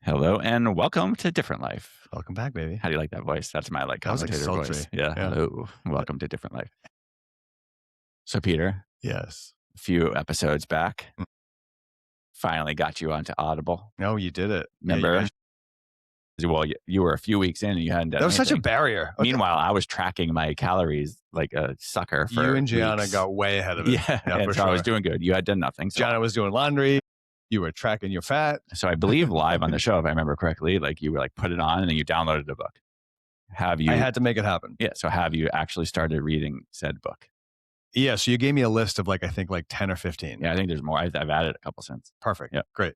Hello and welcome to Different Life. Welcome back, baby. How do you like that voice? That's my That was like commentator sultry. voice. Yeah. Yeah. Hello. Welcome to Different Life. So Peter, Yes. a few episodes back, Mm. finally got you onto Audible. No, you did it. Yeah, Remember? Well, you were a few weeks in and you hadn't done that was such a anything. barrier. Okay. Meanwhile, I was tracking my calories like a sucker for You and Gianna weeks. got way ahead of it. Yeah, and for so sure. I was doing good. You had done nothing. So, Gianna was doing laundry. You were tracking your fat. so I believe live on the show, if I remember correctly, like you were like put it on and then you downloaded a book. Have you? I had to make it happen. Yeah. So have you actually started reading said book? Yeah. So you gave me a list of I think 10 or 15. Yeah, I think there's more. I've added a couple since. Perfect. Yeah. Great.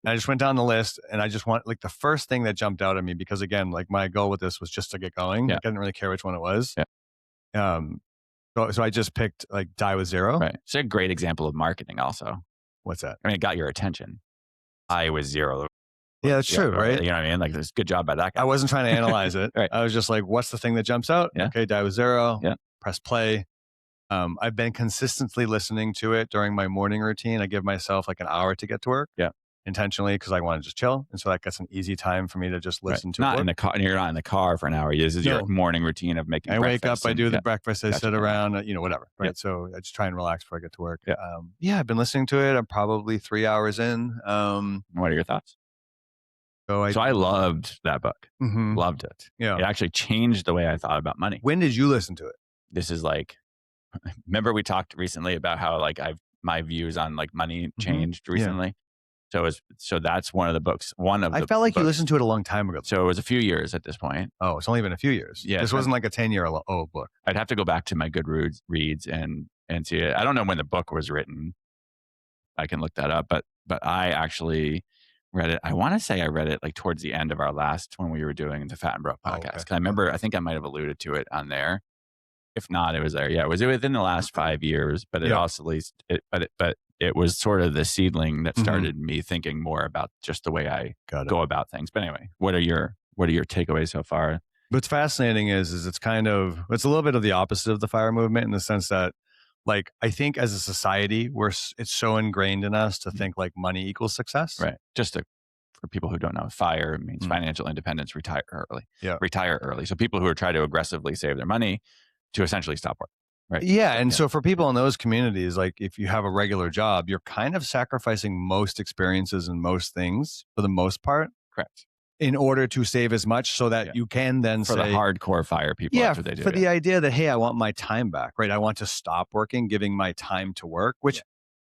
And I just went down the list and I just want the first thing that jumped out at me, because again, my goal with this was just to get going. Yeah. I didn't really care which one it was. Yeah. So I just picked Die with Zero. Right. It's a great example of marketing also. What's that? I mean, it got your attention. I was zero. Yeah, that's true, right? You know what I mean? Like, this good job by that guy. I wasn't trying to analyze it. Right. I was just like, what's the thing that jumps out? Yeah. Okay, Die with Zero. Yeah. Press play. I've been consistently listening to it during my morning routine. I give myself an hour to get to work. Yeah. Intentionally, because I want to just chill. And so that gets an easy time for me to just listen to Not it. in the car. You're not in the car for an hour. This is your morning routine of making breakfast. I wake up, I do the breakfast, I sit around, whatever. Right. Yeah. So I just try and relax before I get to work. Yeah. I've been listening to it. I'm probably 3 hours in. What are your thoughts? So I loved that book. Mhm. Loved it. Yeah. It actually changed the way I thought about money. When did you listen to it? This is remember we talked recently about how my views on money changed recently. So that's one of the books. I felt like you listened to it a long time ago. So it was a few years at this point. Oh, it's only been a few years. Yeah, this wasn't a 10-year-old book. I'd have to go back to my Goodreads reads and see it. I don't know when the book was written. I can look that up, but I actually read it. I want to say I read it towards the end of our last, when we were doing the Fat and Broke podcast. Okay. 'Cause I remember, I think I might have alluded to it on there. If not, it was there. Yeah, it was within the last 5 years, but it also it was sort of the seedling that started me thinking more about just the way I go about things. But anyway, what are your takeaways so far? What's fascinating is it's it's a little bit of the opposite of the FIRE movement, in the sense that I think as a society, it's so ingrained in us to think money equals success. Right. For people who don't know, FIRE means financial independence, retire early. Yeah. Retire early. So people who are trying to aggressively save their money to essentially stop work. Right. Yeah. And so for people in those communities, if you have a regular job, you're kind of sacrificing most experiences and most things for the most part. Correct. In order to save as much so that you can then for say, the hardcore FIRE people. Yeah, that's what they do. For the idea that, hey, I want my time back, right? I want to stop working, giving my time to work, which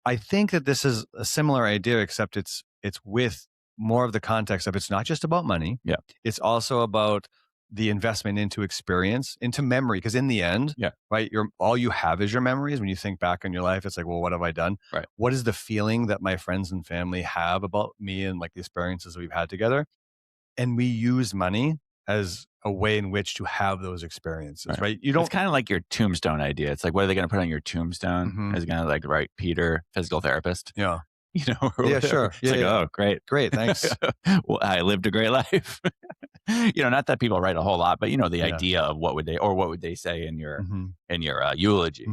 I think that this is a similar idea, except it's with more of the context of, it's not just about money. Yeah. It's also about the investment into experience, into memory. Because in the end, right, all you have is your memories. When you think back on your life, it's well, what have I done? Right. What is the feeling that my friends and family have about me and the experiences we've had together? And we use money as a way in which to have those experiences, right? You don't. It's kind of like your tombstone idea. It's what are they going to put on your tombstone? Is it going to write Peter, physical therapist? Yeah. Yeah, sure. It's oh, great. Thanks. Well, I lived a great life. Not that people write a whole lot, but the idea of what would they say in your eulogy.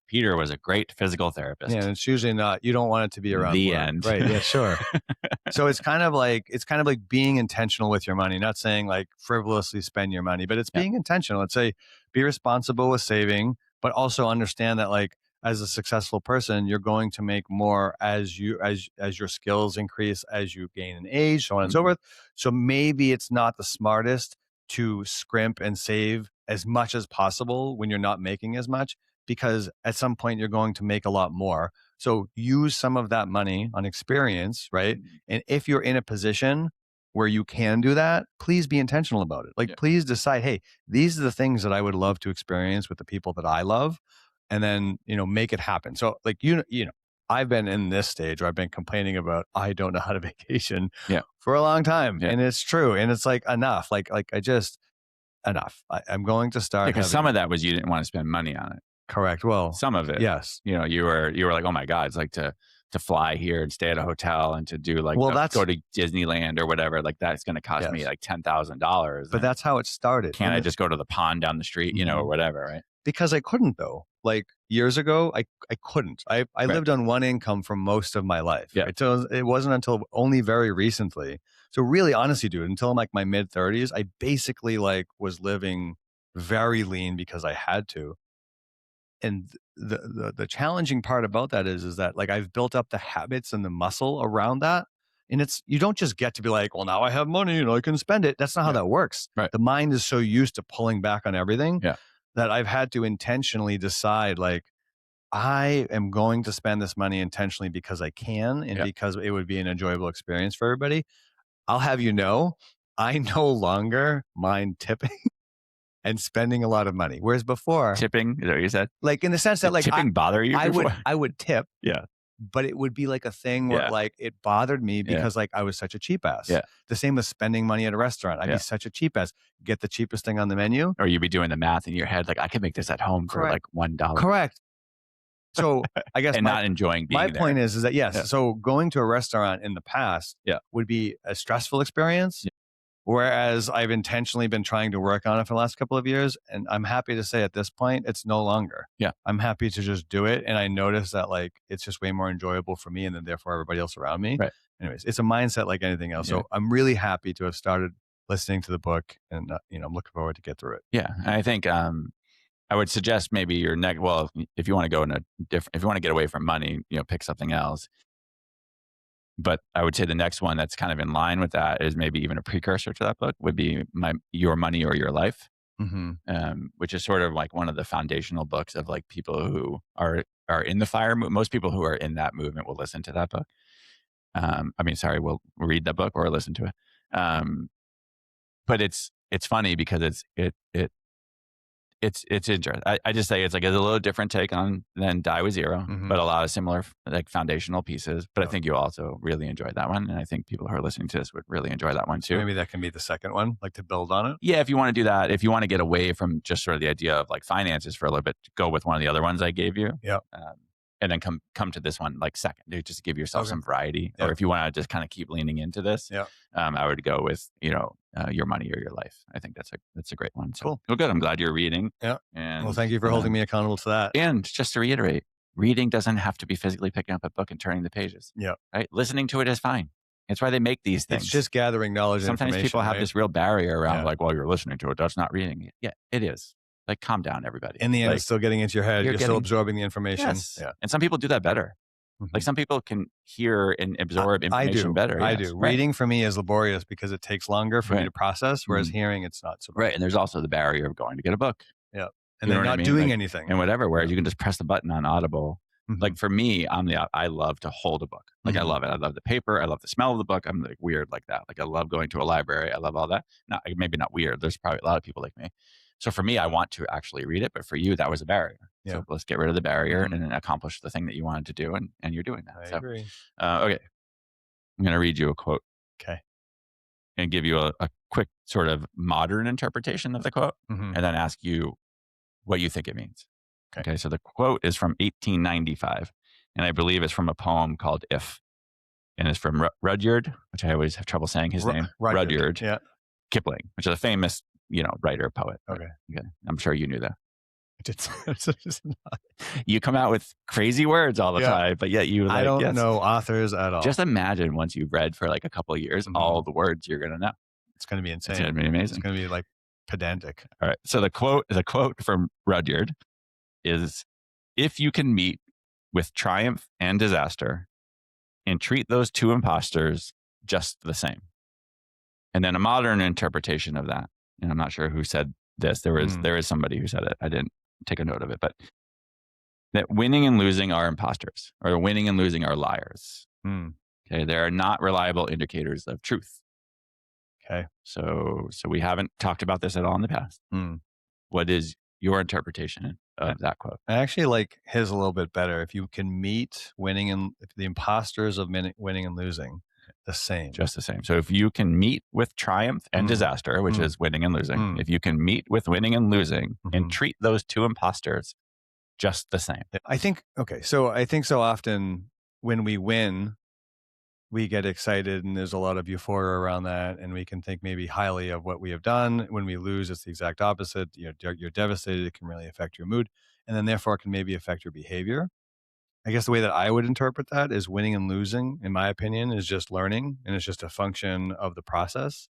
Peter was a great physical therapist. Yeah, and it's usually not. You don't want it to be around the work. end, right? Yeah, sure. So it's kind of like being intentional with your money. Not saying frivolously spend your money, but it's being intentional. Let's say be responsible with saving, but also understand that as a successful person, you're going to make more as your skills increase, as you gain in age, so on and so forth. So maybe it's not the smartest to scrimp and save as much as possible when you're not making as much, because at some point you're going to make a lot more. So use some of that money on experience, right? And if you're in a position where you can do that, please be intentional about it. Please decide, hey, these are the things that I would love to experience with the people that I love. And then, make it happen. So I've been in this stage where I've been complaining about, I don't know how to vacation for a long time. And it's true. And it's enough, enough. I'm going to start. Because some of that was, you didn't want to spend money on it. Correct. Well, some of it, yes. You were like, oh my God, it's to fly here and stay at a hotel and to do go to Disneyland or whatever, that's going to cost me $10,000. But that's how it started. Can't I just go to the pond down the street, or whatever, right? Because I couldn't though. like years ago, I couldn't. I lived on one income for most of my life. Yeah. Right? So it wasn't until only very recently. So really, honestly, dude, until like my mid 30s, I basically like was living very lean because I had to. And the challenging part about that is that like I've built up the habits and the muscle around that. And you don't just get to be like, well, now I have money and I can spend it. That's not how that works. Right. The mind is so used to pulling back on everything Yeah. that I've had to intentionally decide like, I am going to spend this money intentionally because I can and because it would be an enjoyable experience for everybody. I'll have you know, I no longer mind tipping and spending a lot of money. Whereas before, tipping, is that what you said? Like in the sense that like tipping bother you? I would tip. Yeah. But it would be like a thing where like it bothered me because like I was such a cheap ass. Yeah. The same with spending money at a restaurant. I'd be such a cheap ass. Get the cheapest thing on the menu. Or you'd be doing the math in your head, like I could make this at home for like $1. Correct. So I guess and not enjoying being my there. point is that yes. So going to a restaurant in the past would be a stressful experience. Whereas I've intentionally been trying to work on it for the last couple of years. And I'm happy to say at this point, it's no longer. Yeah. I'm happy to just do it. And I notice that like, it's just way more enjoyable for me and then therefore everybody else around me. Right. Anyways, it's a mindset like anything else. So I'm really happy to have started listening to the book and, I'm looking forward to get through it. Yeah. And I think, I would suggest maybe your next, well, if you want to go in a different, if you want to get away from money, pick something else. But I would say the next one that's kind of in line with that is maybe even a precursor to that book would be Your Money or Your Life, which is sort of like one of the foundational books of like people who are in the FIRE movement. Most people who are in that movement will listen to that book. We'll read that book or listen to it. But it's funny because it's interesting. I just say it's a little different take on than Die with Zero, but a lot of similar like foundational pieces. But I think you also really enjoyed that one, and I think people who are listening to this would really enjoy that one too. Maybe that can be the second one, like to build on it. Yeah, if you want to do that, if you want to get away from just sort of the idea of like finances for a little bit, go with one of the other ones I gave you. Yeah. And then come to this one like second, just to give yourself some variety. Or if you want to just kind of keep leaning into this, I would go with Your Money or Your Life. I think that's a great one. So, cool. Well, good. I'm glad you're reading. Yeah. And well, thank you for holding me accountable to that. And just to reiterate, reading doesn't have to be physically picking up a book and turning the pages. Yeah. Right. Listening to it is fine. It's why they make these things. It's just gathering knowledge. Sometimes people have this real barrier around like, well, you're listening to it. That's not reading it. Yeah, it is. Like, calm down, everybody. In the end, like, it's still getting into your head. You're still absorbing the information. Yes. Yeah. And some people do that better. Like some people can hear and absorb information better. I do. Right. Reading for me is laborious because it takes longer for me to process, whereas hearing, it's not so bad. Right. And there's also the barrier of going to get a book. Yeah. And then not doing anything. And whatever, whereas you can just press the button on Audible. Like for me, I love to hold a book. Like I love it. I love the paper. I love the smell of the book. I'm like weird like that. Like I love going to a library. I love all that. Maybe not weird. There's probably a lot of people like me. So for me, I want to actually read it, but for you, that was a barrier. Yeah. So let's get rid of the barrier and then accomplish the thing that you wanted to do, and you're doing that. I agree. Okay, I'm going to read you a quote. Okay. And give you a quick sort of modern interpretation of the quote, and then ask you what you think it means. Okay. So the quote is from 1895, and I believe it's from a poem called If, and it's from Rudyard, which I always have trouble saying his name. Rudyard. Yeah. Kipling, which is a famous writer, poet. Okay. I'm sure you knew that. It's You come out with crazy words all the time, but yet you I don't know authors at all. Just imagine once you've read for like a couple of years, all the words you're going to know. It's going to be insane. It's going to be amazing. It's going to be like pedantic. All right. So the quote from Rudyard is, "If you can meet with triumph and disaster and treat those two imposters just the same." And then a modern interpretation of that, and I'm not sure who said this. There is somebody who said it. I didn't take a note of it, but that winning and losing are imposters, or winning and losing are liars. Okay, they are not reliable indicators of truth. Okay, so we haven't talked about this at all in the past. What is your interpretation of that quote? I actually like his a little bit better. If you can meet winning and the imposters of winning and losing, the same. Just the same. So if you can meet with triumph and disaster, which is winning and losing, if you can meet with winning and losing and treat those two imposters just the same. I think so often when we win, we get excited and there's a lot of euphoria around that, and we can think maybe highly of what we have done. When we lose, it's the exact opposite. You're devastated. It can really affect your mood. and then therefore can maybe affect your behavior. I guess the way that I would interpret that is winning and losing, in my opinion, is just learning, and it's just a function of the process.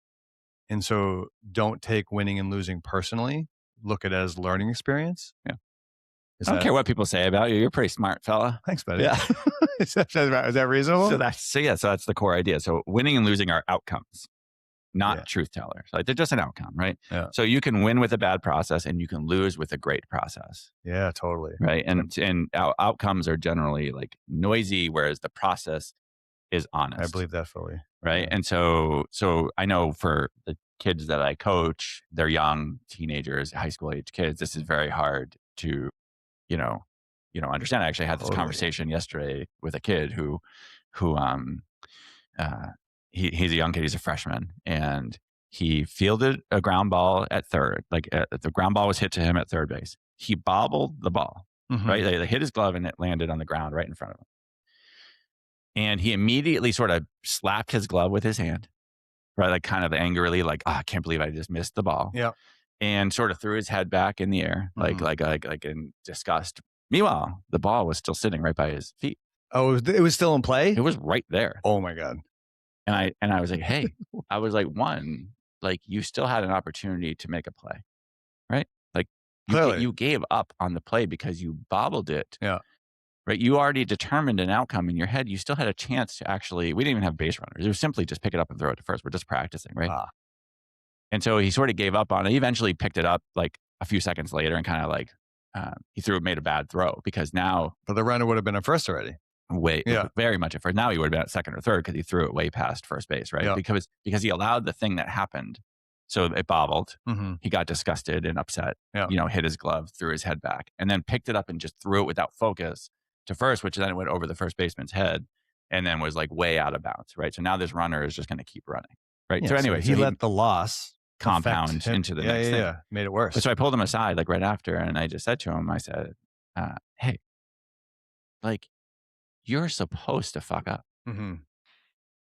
And so don't take winning and losing personally. Look at it as learning experience. Yeah. I don't care what people say about you. You're a pretty smart fella. Thanks, buddy. Yeah. Is that reasonable? So that's the core idea. So winning and losing are outcomes, not truth tellers. Like they're just an outcome, right? Yeah. So you can win with a bad process and you can lose with a great process. Yeah, totally. Right. And outcomes are generally like noisy, whereas the process is honest. I believe that fully. Right. Yeah. And so I know for the kids that I coach, they're young teenagers, high school age kids. This is very hard to, understand. I actually had this conversation yesterday with a kid who he's a young kid. He's a freshman, and he fielded a ground ball at third. The ground ball was hit to him at third base. He bobbled the ball, right? They hit his glove and it landed on the ground right in front of him. And he immediately sort of slapped his glove with his hand, right? Like kind of angrily, like, I can't believe I just missed the ball. Yeah. And sort of threw his head back in the air, like in disgust. Meanwhile, the ball was still sitting right by his feet. Oh, it was still in play? It was right there. Oh my God. And I was like, hey, you still had an opportunity to make a play, right? Like you gave up on the play because you bobbled it. Yeah. Right. You already determined an outcome in your head. You still had a chance to we didn't even have base runners. It was simply just pick it up and throw it to first. We're just practicing. Right. And so he sort of gave up on it. He eventually picked it up like a few seconds later and kind of made a bad throw because now. But the runner would have been at first already. Very much at first. Now he would have been at second or third because he threw it way past first base. Right. Yeah. Because he allowed the thing that happened. So it bobbled. Mm-hmm. He got disgusted and upset, hit his glove, threw his head back, and then picked it up and just threw it without focus to first, which then went over the first baseman's head and then was like way out of bounds, right? So now this runner is just going to keep running, right? Yeah, so anyway, he let the loss compound into the next thing. Yeah, made it worse. So I pulled him aside like right after, and I just said to him, I said, hey, like you're supposed to fuck up. Mm-hmm.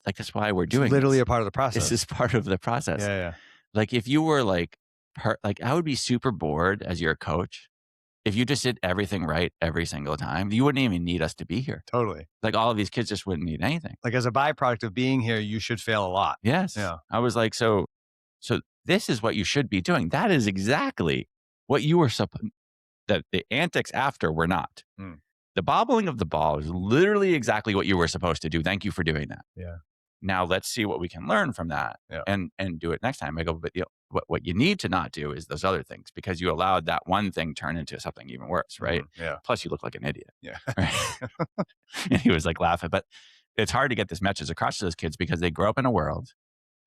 Like that's why we're doing literally a part of the process. This is part of the process. Yeah. Like if you were I would be super bored as your coach if you just did everything right every single time. You wouldn't even need us to be here. Totally. Like all of these kids just wouldn't need anything. Like as a byproduct of being here, you should fail a lot. Yes. Yeah. I was like, so this is what you should be doing. That is exactly what you were that the antics after were not. Mm. The bobbling of the ball is literally exactly what you were supposed to do. Thank you for doing that. Yeah. Now let's see what we can learn from that and do it next time. I go, but what you need to not do is those other things because you allowed that one thing turn into something even worse, right? Mm-hmm. Yeah. Plus you look like an idiot. Yeah. Right? And he was like laughing, but it's hard to get this message across to those kids because they grow up in a world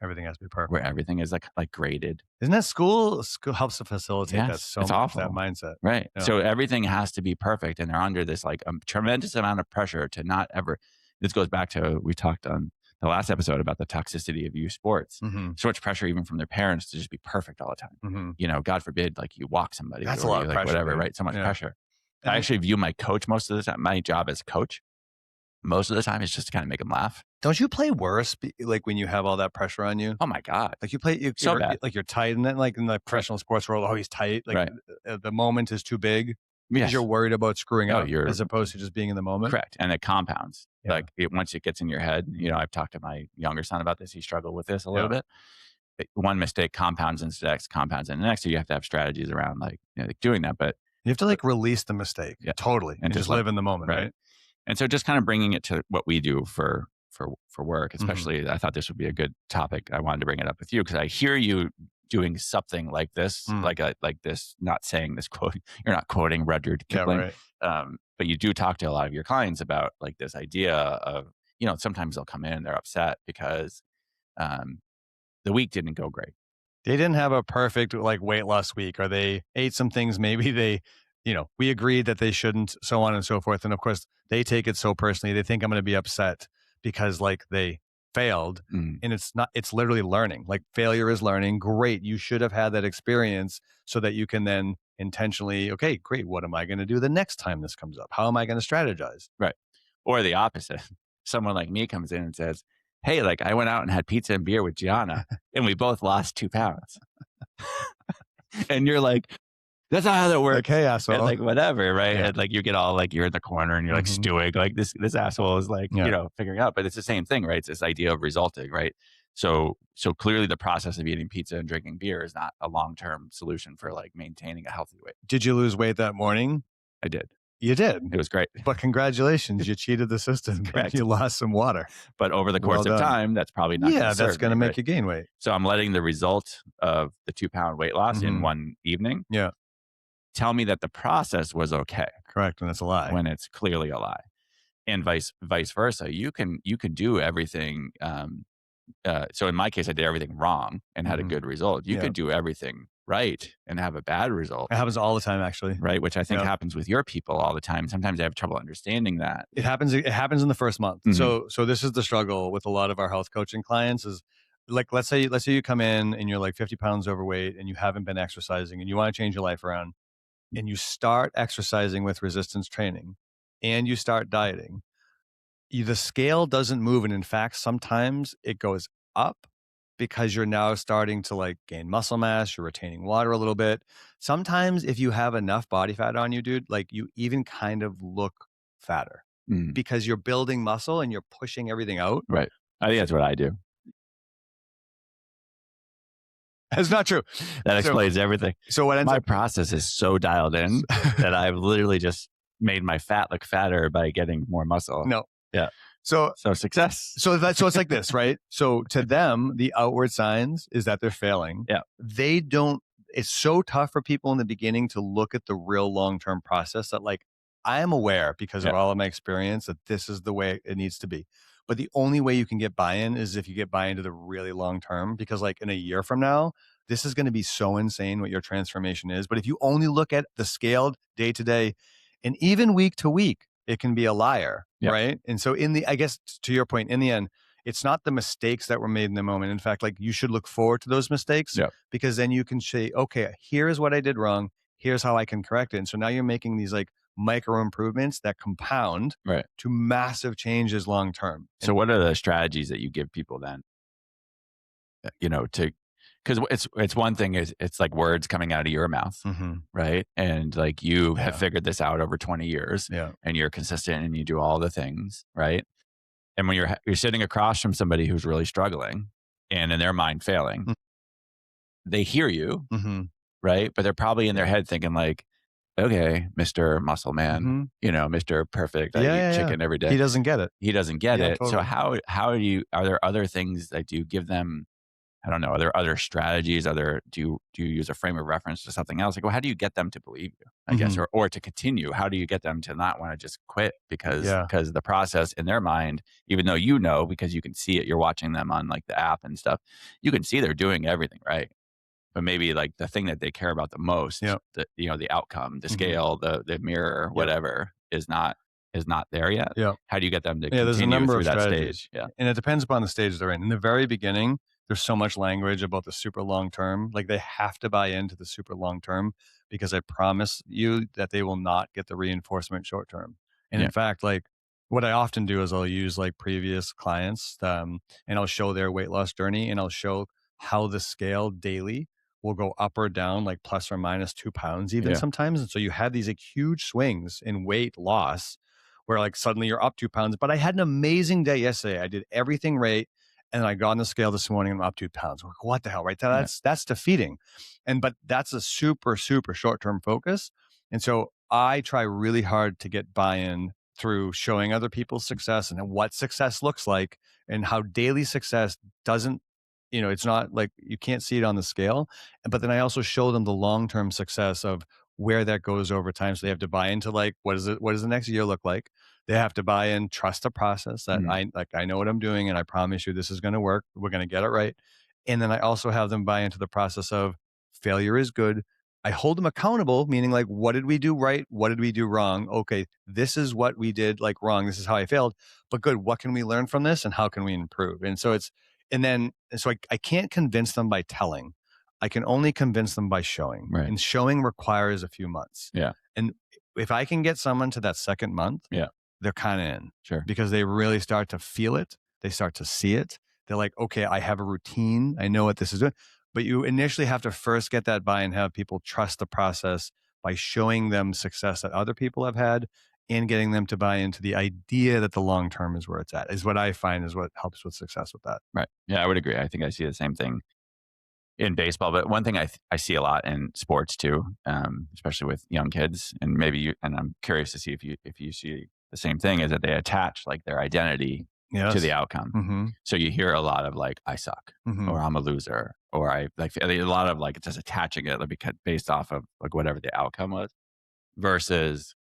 everything has to be perfect where everything is like graded. Isn't that school helps to facilitate that so it's much, awful. that mindset. Right. Yeah. So everything has to be perfect and they're under this like a tremendous amount of pressure to not ever, this goes back to, we talked on the last episode about the toxicity of youth sports. Mm-hmm. So much pressure even from their parents to just be perfect all the time. Mm-hmm. God forbid, like you walk somebody. That's a lot of pressure. Whatever, right? So much pressure. I actually view my coach most of the time, my job as coach, most of the time is just to kind of make them laugh. Don't you play worse like when you have all that pressure on you? Oh my God. Like you're bad. Like you're tight and then like in the professional sports world, he's tight. Like the moment is too big. Because you're worried about screwing up as opposed to just being in the moment. Compounds. And it compounds. Yeah. Like once it gets in your head, I've talked to my younger son about this. He struggled with this a little bit. One mistake compounds into the next, compounds into the next. So you have to have strategies around like doing that. But you have to like release the mistake. Yeah. Totally. And just live in the moment. Right. And so just kind of bringing it to what we do for work, especially, I thought this would be a good topic. I wanted to bring it up with you because I hear you doing something like this, like this, not saying this quote, you're not quoting Rudyard Kipling, but you do talk to a lot of your clients about like this idea of, sometimes they'll come in, they're upset because the week didn't go great. They didn't have a perfect like weight loss week, or they ate some things maybe they, we agreed that they shouldn't, so on and so forth. And of course, they take it so personally. They think I'm going to be upset because like they failed. And it's literally learning. Like failure is learning. Great. You should have had that experience so that you can then intentionally, okay, great. What am I going to do the next time this comes up? How am I going to strategize? Right. Or the opposite. Someone like me comes in and says, hey, like I went out and had pizza and beer with Gianna and we both lost 2 pounds. And you're like, That's not how that works. Like, hey, asshole. And like, whatever, right? Yeah. And like, you get all like, you're in the corner and you're like stewing, like this asshole is like, Yeah. figuring out, but it's the same thing, right? It's this idea of resulting, right? So clearly the process of eating pizza and drinking beer is not a long-term solution for like maintaining a healthy weight. Did you lose weight that morning? I did. You did. It was great. But congratulations, you cheated the system. Correct. You lost some water. But over the course of time, that's probably not that's going to make you gain weight. So I'm letting the result of the 2-pound weight loss in one evening tell me that the process was okay. Correct. And it's a lie. When it's clearly a lie. And vice versa. You can do everything. So in my case, I did everything wrong and had a good result. You could do everything right and have a bad result. It happens all the time, actually. Right, which I think happens with your people all the time. Sometimes I have trouble understanding that. It happens in the first month. So this is the struggle with a lot of our health coaching clients is like, let's say you come in and you're like 50 pounds overweight and you haven't been exercising and you want to change your life around, and you start exercising with resistance training and you start dieting. The scale doesn't move. And in fact, sometimes it goes up because you're now starting to like gain muscle mass, you're retaining water a little bit. Sometimes if you have enough body fat on you, dude, like you even kind of look fatter because you're building muscle and you're pushing everything out. Right. I think that's what I do. That's not true. That explains everything. So what ends my process is so dialed in that I've literally just made my fat look fatter by getting more muscle. No. Yeah. So success. So it's like this, right? So to them, the outward signs is that they're failing. Yeah. They don't. It's so tough for people in the beginning to look at the real long-term process that like I am aware because of all of my experience that this is the way it needs to be. But the only way you can get buy-in is if you get buy-in to the really long term, because like in a year from now, this is going to be so insane what your transformation is. But if you only look at the scaled day to day and even week to week, it can be a liar, right? And so I guess to your point, in the end, it's not the mistakes that were made in the moment. In fact, like you should look forward to those mistakes because then you can say, okay, here's what I did wrong. Here's how I can correct it. And so now you're making these like micro improvements that compound to massive changes long term. So what are the strategies that you give people then? Because it's one thing is it's like words coming out of your mouth, right? And like you have figured this out over 20 years and you're consistent and you do all the things, right? And when you're sitting across from somebody who's really struggling and in their mind failing, they hear you, right? But they're probably in their head thinking like, okay, Mr. Muscle Man, Mr. Perfect. I eat chicken every day. He doesn't get it. He doesn't get it. Totally. So are there other things that do you give them? I don't know. Are there other strategies? Do you use a frame of reference to something else? Like, well, how do you get them to believe you, I guess, or to continue? How do you get them to not want to just quit because the process in their mind, even though because you can see it, you're watching them on like the app and stuff, you can see they're doing everything right. But maybe like the thing that they care about the most, the outcome, the scale, the mirror, whatever is not there yet. Yeah. How do you get them to continue there's a number through of that strategies. stage? Yeah. And it depends upon the stage they're in. In the very beginning, there's so much language about the super long term. Like they have to buy into the super long term because I promise you that they will not get the reinforcement short term. And in fact, like what I often do is I'll use like previous clients and I'll show their weight loss journey and I'll show how the scale daily will go up or down, like plus or minus 2 pounds even sometimes. And so you have these like huge swings in weight loss where like suddenly you're up 2 pounds. But I had an amazing day yesterday. I did everything right. And I got on the scale this morning and I'm up 2 pounds. Like, what the hell, right? That's defeating. But that's a super, super short-term focus. And so I try really hard to get buy-in through showing other people's success and what success looks like and how daily success doesn't, it's not like you can't see it on the scale. But then I also show them the long-term success of where that goes over time. So they have to buy into like, what does the next year look like? They have to buy in, trust the process that I know what I'm doing. And I promise you, this is going to work. We're going to get it right. And then I also have them buy into the process of failure is good. I hold them accountable, meaning like, what did we do right? What did we do wrong? Okay, this is what we did like wrong. This is how I failed, but good. What can we learn from this and how can we improve? And so I can't convince them by telling. I can only convince them by showing. Right. And showing requires a few months. Yeah. And if I can get someone to that second month, they're kind of in. Sure. Because they really start to feel it. They start to see it. They're like, okay, I have a routine. I know what this is doing. But you initially have to first get that buy-in, have people trust the process by showing them success that other people have had and getting them to buy into the idea that the long term is where it's at, is what I find is what helps with success with that. Right. Yeah, I would agree. I think I see the same thing in baseball, but one thing I see a lot in sports too, especially with young kids, and maybe you, and I'm curious to see if you see the same thing, is that they attach like their identity to the outcome. Mm-hmm. So you hear a lot of like, I suck, Mm-hmm. or I'm a loser, or I like a lot of like just attaching it because based off of like whatever the outcome was, versus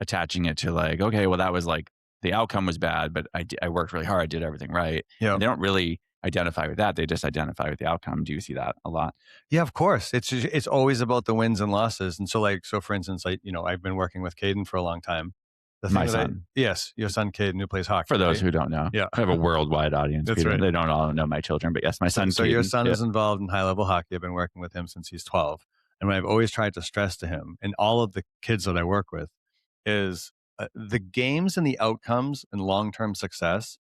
attaching it to like, okay, well that was like the outcome was bad, but I worked really hard, I did everything right. Yeah. And they don't really identify with that. They just identify with the outcome. Do you see that a lot? Yeah, of course. It's always about the wins and losses. And so for instance, I've been working with Caden for a long time. My son. Yes, your son Caden, who plays hockey. For those who don't know. Yeah. I have a worldwide audience. That's right. They don't all know my children, but yes, my son So Caden, your son is involved in high level hockey. I've been working with him since he's 12. And what I've always tried to stress to him and all of the kids that I work with is the games and the outcomes and long-term success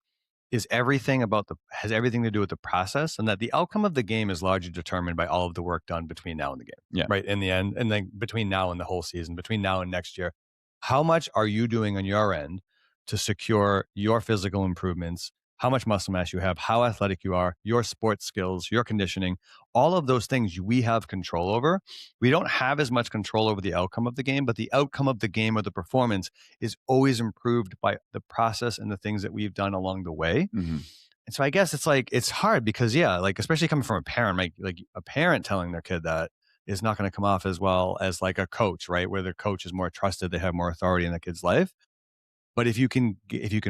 has everything to do with the process, and that the outcome of the game is largely determined by all of the work done between now and the game. Yeah. Right. In the end, and then between now and the whole season, between now and next year, how much are you doing on your end to secure your physical improvements, how much muscle mass you have, how athletic you are, your sports skills, your conditioning, all of those things we have control over. We don't have as much control over the outcome of the game, but the outcome of the game or the performance is always improved by the process and the things that we've done along the way. Mm-hmm. And so I guess it's hard because especially coming from a parent, like a parent telling their kid that is not going to come off as well as like a coach, right? Where the coach is more trusted, they have more authority in the kid's life. But if you can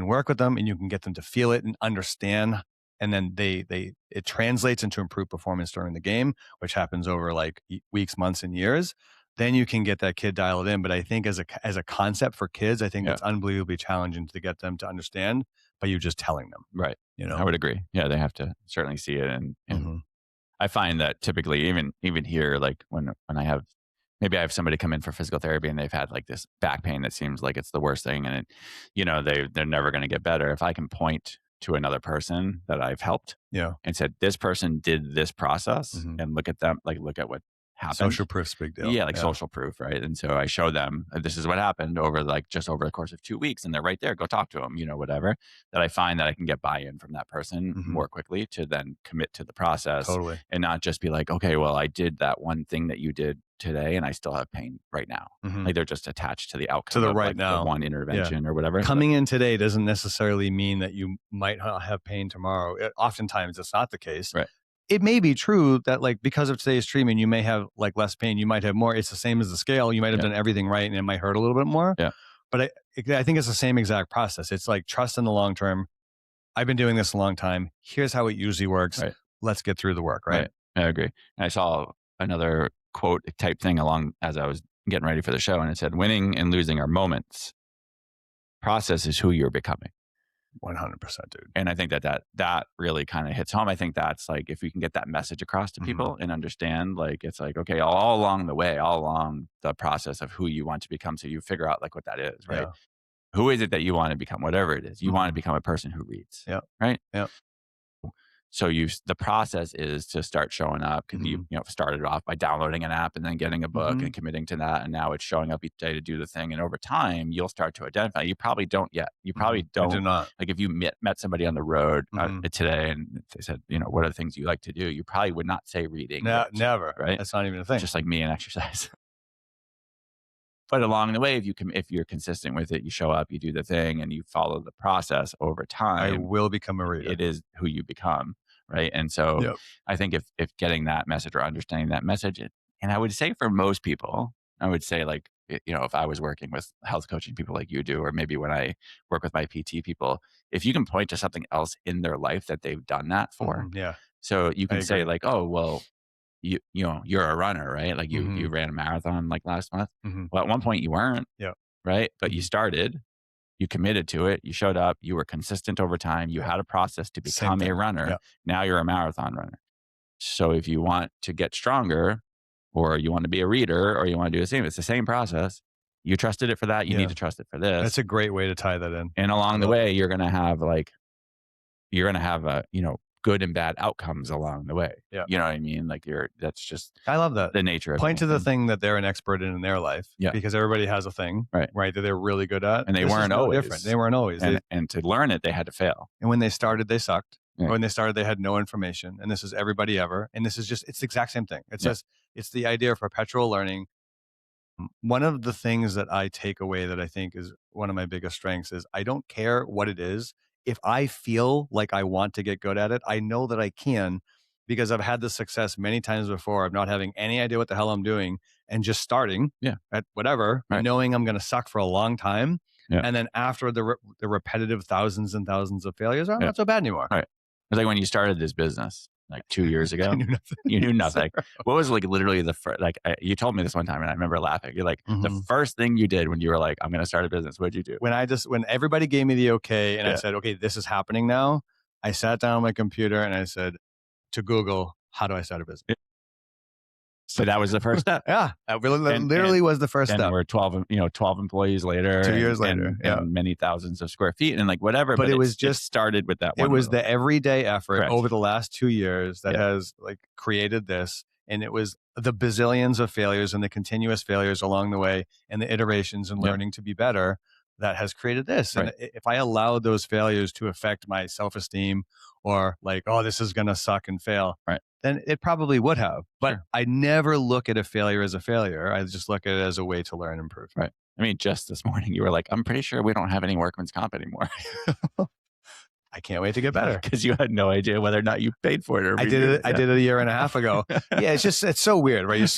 work with them and you can get them to feel it and understand, and then it translates into improved performance during the game, which happens over like weeks, months, and years, then you can get that kid dialed in. But I think as a concept for kids, I think it's unbelievably challenging to get them to understand by you just telling them. Right. I would agree. Yeah, they have to certainly see it, and Mm-hmm. I find that typically even here, like when I have. Maybe I have somebody come in for physical therapy and they've had like this back pain that seems like it's the worst thing, and they're never going to get better. If I can point to another person that I've helped, and said this person did this process, Mm-hmm. and look at them, like look at what happened. Social proof's a big deal. Yeah, social proof, right? And so I show them this is what happened over the course of 2 weeks, and they're right there. Go talk to them, whatever. That I find that I can get buy-in from that person Mm-hmm. more quickly to then commit to the process, Totally, and not just be like, okay, well, I did that one thing that you did today, and I still have pain right now. mm-hmm. Like they're just attached to the outcome to the of right like now the one intervention or whatever. Coming in today doesn't necessarily mean that you might not have pain tomorrow. Oftentimes, it's not the case. Right. It may be true that like because of today's treatment, you may have like less pain. You might have more. It's the same as the scale. You might have done everything right, and it might hurt a little bit more. Yeah. But I think it's the same exact process. It's like trust in the long term. I've been doing this a long time. Here's how it usually works. Right. Let's get through the work. Right. I agree. And I saw another quote type thing along as I was getting ready for the show, and it said, "Winning and losing are moments. Process is who you're becoming." 100%, dude. And I think that really kind of hits home. I think that's like, if we can get that message across to people and understand, like, it's like, okay, all along the way, all along the process of who you want to become. So you figure out like what that is, right? Yeah. Who is it that you want to become? Whatever it is, you want to become a person who reads. Yeah. Right. Yeah. So the process is to start showing up, because you started off by downloading an app and then getting a book and committing to that. And now it's showing up each day to do the thing. And over time, you'll start to identify. You probably don't yet. You probably don't. I do not. Like if you met somebody on the road today and they said, what are the things you like to do? You probably would not say reading. Never. Right. That's not even a thing. Just like me and exercise. But along the way, if you're consistent with it, you show up, you do the thing, and you follow the process over time. I will become a reader. It is who you become. Right. And so I think if getting that message or understanding that message, and I would say for most people, I would say like, if I was working with health coaching people like you do, or maybe when I work with my PT people, if you can point to something else in their life that they've done that for. So you can say like, oh, well, you're a runner, right? Like you ran a marathon like last month. Well, at one point you weren't. Right. But you started. You committed to it. You showed up. You were consistent over time. You had a process to become a runner. Now you're a marathon runner. So if you want to get stronger, or you want to be a reader, or you want to do the same, it's the same process. You trusted it for that. You need to trust it for this. That's a great way to tie that in. And along the way, you're going to have good and bad outcomes along the way. Yeah. You know what I mean? Like that's just, I love that. the nature of Point to the anything. thing that they're an expert in their life. Yeah. Because everybody has a thing, right, that they're really good at. And they weren't always different. They weren't always. And to learn it, they had to fail. And when they started, they sucked. Yeah. When they started, they had no information. And this is everybody ever. And this is just, it's the exact same thing. It's just, it's the idea of perpetual learning. One of the things that I take away that I think is one of my biggest strengths is I don't care what it is. If I feel like I want to get good at it, I know that I can, because I've had the success many times before of not having any idea what the hell I'm doing and just starting at whatever, knowing I'm going to suck for a long time. And then after the repetitive thousands and thousands of failures, I'm not so bad anymore. Right. It's like when you started this business like 2 years ago, you knew nothing. What was like literally the first, like you told me this one time and I remember laughing. You're like, the first thing you did when you were like, I'm going to start a business, what'd you do? When everybody gave me the okay and I said, okay, this is happening now, I sat down on my computer and I said to Google, how do I start a business? So that was the first step. That literally was the first step. And we're 12 employees later. 2 years later. And many thousands of square feet and like whatever. But it started with that one. It was the everyday effort over the last 2 years that has like created this. And it was the bazillions of failures and the continuous failures along the way and the iterations and learning to be better that has created this. And if I allowed those failures to affect my self-esteem or like, oh, this is going to suck and fail, then it probably would have. But I never look at a failure as a failure. I just look at it as a way to learn and improve. Right. I mean, just this morning, you were like, I'm pretty sure we don't have any workman's comp anymore. I can't wait to get better. Because you had no idea whether or not you paid for it. Or I did it a year and a half ago. It's so weird, right?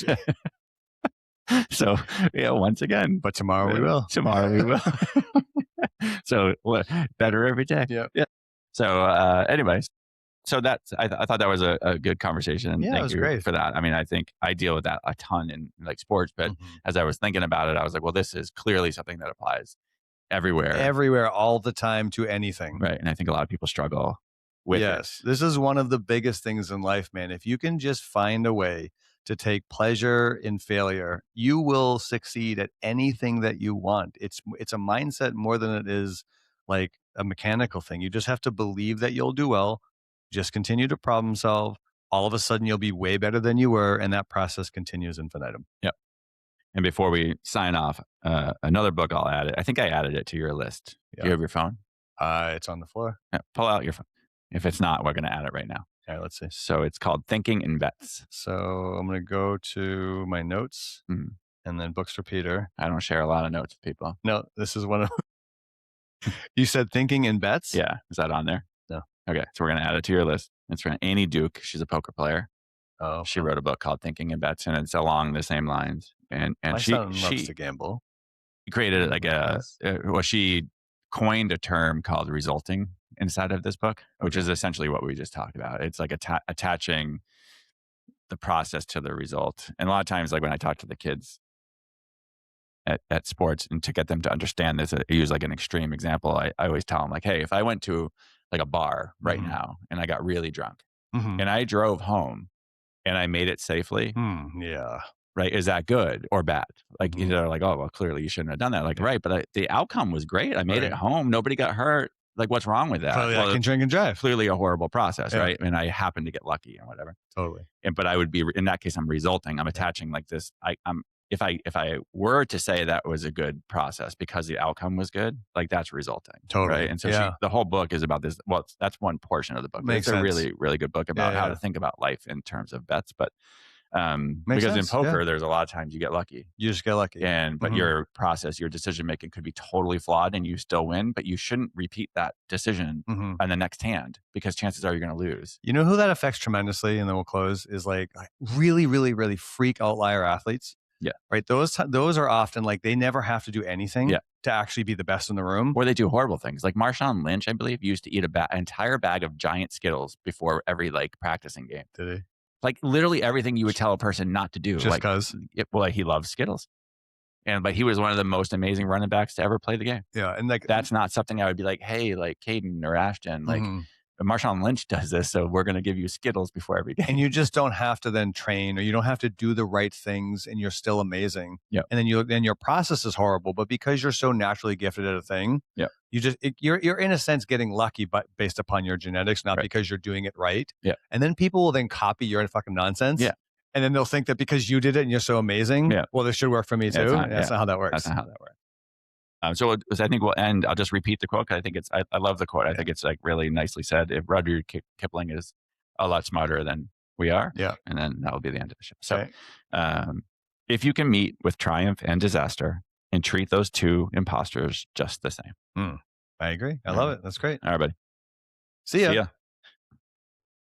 So, once again. But tomorrow we will. Tomorrow we will. So, better every day. Yeah. So, anyways. So I thought that was a good conversation. And thank you great for that. I mean, I think I deal with that a ton in like sports, but as I was thinking about it, I was like, well, this is clearly something that applies everywhere, all the time to anything. Right. And I think a lot of people struggle with it. This is one of the biggest things in life, man. If you can just find a way to take pleasure in failure, you will succeed at anything that you want. It's a mindset more than it is like a mechanical thing. You just have to believe that you'll do well. Just continue to problem solve. All of a sudden, you'll be way better than you were, and that process continues infinitum. Yep. And before we sign off, another book I'll add it. I think I added it to your list. Do you have your phone? It's on the floor. Yeah, pull out your phone. If it's not, we're going to add it right now. All right, let's see. So it's called Thinking in Bets. So I'm going to go to my notes and then books for Peter. I don't share a lot of notes with people. No, this is one of. You said Thinking in Bets? Yeah. Is that on there? No. Okay, so we're going to add it to your list. It's from Annie Duke. She's a poker player. Oh, she wrote a book called Thinking in Bets, and it's along the same lines. And my son loves to gamble. Created like she coined a term called resulting inside of this book, which is essentially what we just talked about. It's like attaching the process to the result. And a lot of times, like when I talk to the kids at sports, and to get them to understand this, I use like an extreme example. I always tell them like, hey, if I went to like a bar right now and I got really drunk and I drove home and I made it safely. Right. Is that good or bad? Like, they're like, oh, well, clearly you shouldn't have done that. Like, right. But the outcome was great. I made it home. Nobody got hurt. Like, what's wrong with that? Clearly I can drink and drive. Clearly a horrible process. Right. And I happened to get lucky and whatever. Totally. But I would be, in that case, I'm resulting. I'm attaching like this. If I were to say that was a good process because the outcome was good, like that's resulting. Totally. Right. And so the whole book is about this. Well, that's one portion of the book. Makes it's sense. a really, really good book about how to think about life in terms of bets. But because in poker, there's a lot of times you get lucky. You just get lucky. But your process, your decision making could be totally flawed and you still win, but you shouldn't repeat that decision on the next hand because chances are you're going to lose. You know who that affects tremendously, and then we'll close, is like really, really, really freak outlier athletes. Yeah. Right. Those are often like they never have to do anything to actually be the best in the room. Or they do horrible things. Like Marshawn Lynch, I believe, used to eat an entire bag of giant Skittles before every like practicing game. Did he? Like literally everything you would tell a person not to do. Just because? Well, he loves Skittles. But he was one of the most amazing running backs to ever play the game. Yeah. And like that's not something I would be like, hey, like Caden or Ashton, like Marshawn Lynch does this, so we're going to give you Skittles before every game. And you just don't have to then train, or you don't have to do the right things, and you're still amazing. Yep. And then your process is horrible, but because you're so naturally gifted at a thing, yep. You're in a sense getting lucky, but based upon your genetics, not because you're doing it right. Yeah. And then people will then copy your fucking nonsense. Yeah. And then they'll think that because you did it and you're so amazing, yeah. well, this should work for me too. That's not how that works. That's not how that works. So I think we'll end. I'll just repeat the quote because I think I love the quote. I think it's like really nicely said. If Rudyard Kipling is a lot smarter than we are, and then that will be the end of the show. So, if you can meet with triumph and disaster and treat those two imposters just the same. I agree. I love it. That's great. All right, buddy. See ya.